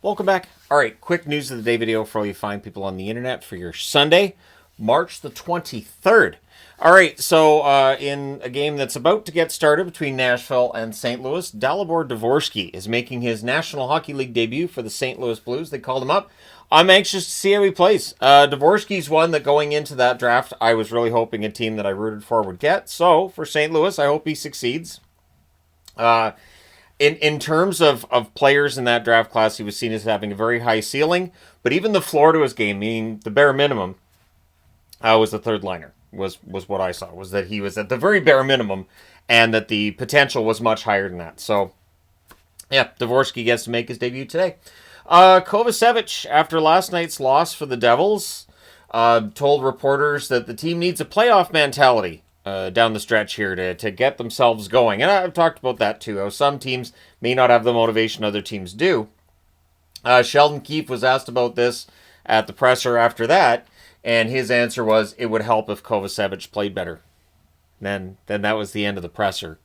Welcome back. All right, quick news of the day video for all you fine people on the internet for your Sunday, March the 23rd. All right, so in a game that's about to get started between Nashville and St. Louis, Dalibor Dvorsky is making his National Hockey League debut for the St. Louis Blues. They called him up. I'm anxious to see how he plays. Dvorsky's one that going into that draft, I was really hoping a team that I rooted for would get. So for St. Louis, I hope he succeeds. In terms of players in that draft class, he was seen as having a very high ceiling. But even the floor to his game, meaning the bare minimum, was the third liner, was what I saw, was that he was at the very bare minimum and that the potential was much higher than that. So, yeah, Dvorsky gets to make his debut today. Kovacevic, after last night's loss for the Devils, told reporters that the team needs a playoff mentality down the stretch here to get themselves going. And I've talked about that too, how some teams may not have the motivation other teams do. Sheldon Keefe was asked about this at the presser after that, and his answer was it would help if Kovacevic played better. Then that was the end of the presser.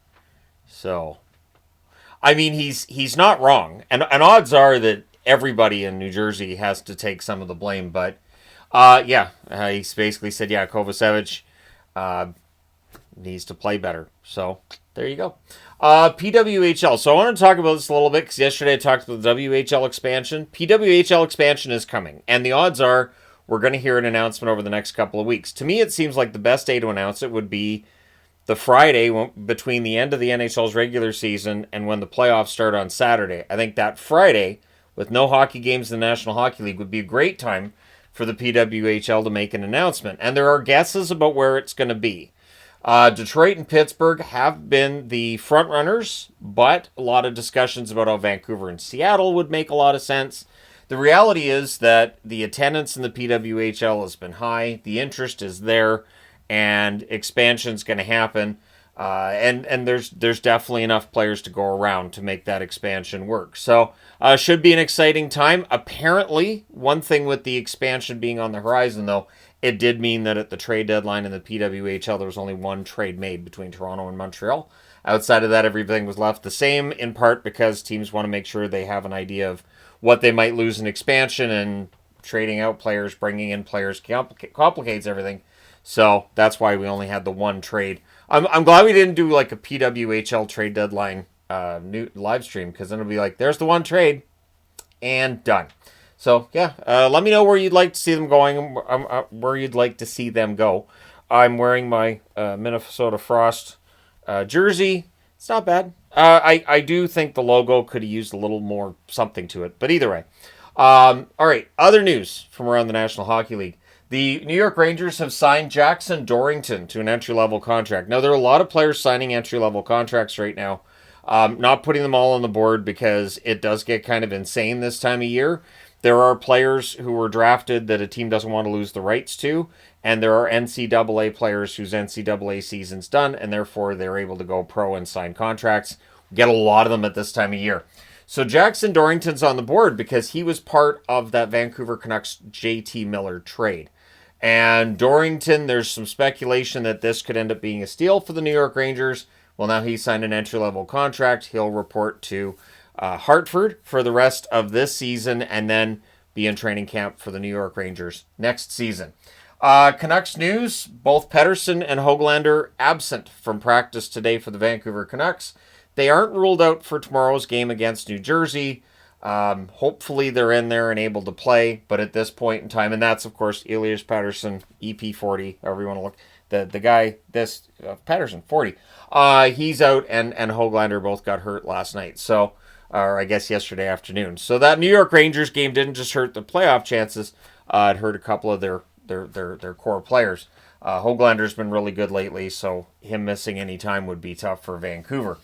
So, I mean, he's not wrong. And odds are that everybody in New Jersey has to take some of the blame. But, he basically said, Kovacevic needs to play better. So, there you go. PWHL. So, I want to talk about this a little bit because yesterday I talked about the WHL expansion. PWHL expansion is coming. And the odds are we're going to hear an announcement over the next couple of weeks. To me, it seems like the best day to announce it would be the Friday between the end of the NHL's regular season and when the playoffs start on Saturday. I think that Friday, with no hockey games in the National Hockey League, would be a great time for the PWHL to make an announcement. And there are guesses about where it's going to be. Detroit and Pittsburgh have been the front runners, but a lot of discussions about how Vancouver and Seattle would make a lot of sense. The reality is that the attendance in the PWHL has been high, the interest is there, and expansion's going to happen. And there's definitely enough players to go around to make that expansion work. So should be an exciting time. Apparently, one thing with the expansion being on the horizon, though, it did mean that at the trade deadline in the PWHL, there was only one trade made between Toronto and Montreal. Outside of that, everything was left the same, in part because teams want to make sure they have an idea of what they might lose in expansion, and trading out players, bringing in players complicates everything. So that's why we only had the one trade. I'm glad we didn't do like a PWHL trade deadline new live stream, because then it'll be like, there's the one trade, and done. So yeah, let me know where you'd like to see them going, where you'd like to see them go. I'm wearing my Minnesota Frost jersey. It's not bad. I do think the logo could have used a little more something to it, but either way. All right, other news from around the National Hockey League. The New York Rangers have signed Jackson Dorrington to an entry-level contract. Now, there are a lot of players signing entry-level contracts right now. Not putting them all on the board because it does get kind of insane this time of year. There are players who were drafted that a team doesn't want to lose the rights to, and there are NCAA players whose NCAA season's done, and therefore they're able to go pro and sign contracts. We get a lot of them at this time of year. So Jackson Dorrington's on the board because he was part of that Vancouver Canucks JT Miller trade. And Dorrington, there's some speculation that this could end up being a steal for the New York Rangers. Well, now he's signed an entry-level contract. He'll report to Hartford for the rest of this season and then be in training camp for the New York Rangers next season. Canucks news, both Pettersson and Höglander absent from practice today for the Vancouver Canucks. They aren't ruled out for tomorrow's game against New Jersey. Hopefully they're in there and able to play, but at this point in time, and that's of course Elias Pettersson, EP40, however you want to look, the guy, this Pettersson, 40, he's out, and Höglander both got hurt last night, so, or I guess yesterday afternoon. So that New York Rangers game didn't just hurt the playoff chances, it hurt a couple of their core players. Höglander's been really good lately, so him missing any time would be tough for Vancouver.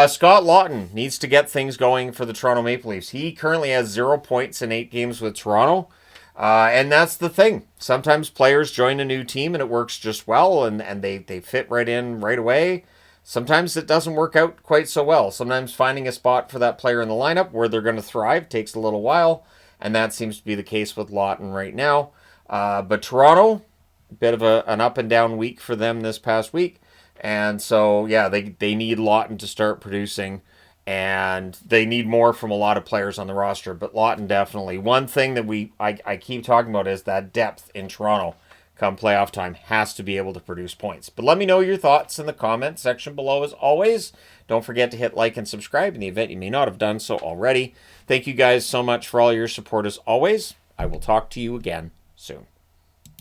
Scott Laughton needs to get things going for the Toronto Maple Leafs. He currently has 0 points in 8 games with Toronto. And that's the thing. Sometimes players join a new team and it works just well and they fit right in right away. Sometimes it doesn't work out quite so well. Sometimes finding a spot for that player in the lineup where they're going to thrive takes a little while. And that seems to be the case with Laughton right now. But Toronto, a bit of an up and down week for them this past week. And so, yeah, they need Laughton to start producing. and they need more from a lot of players on the roster, but Lawton definitely. One thing that I keep talking about is that depth in Toronto come playoff time has to be able to produce points. But let me know your thoughts in the comment section below as always. Don't forget to hit like and subscribe in the event you may not have done so already. Thank you guys so much for all your support as always. I will talk to you again soon.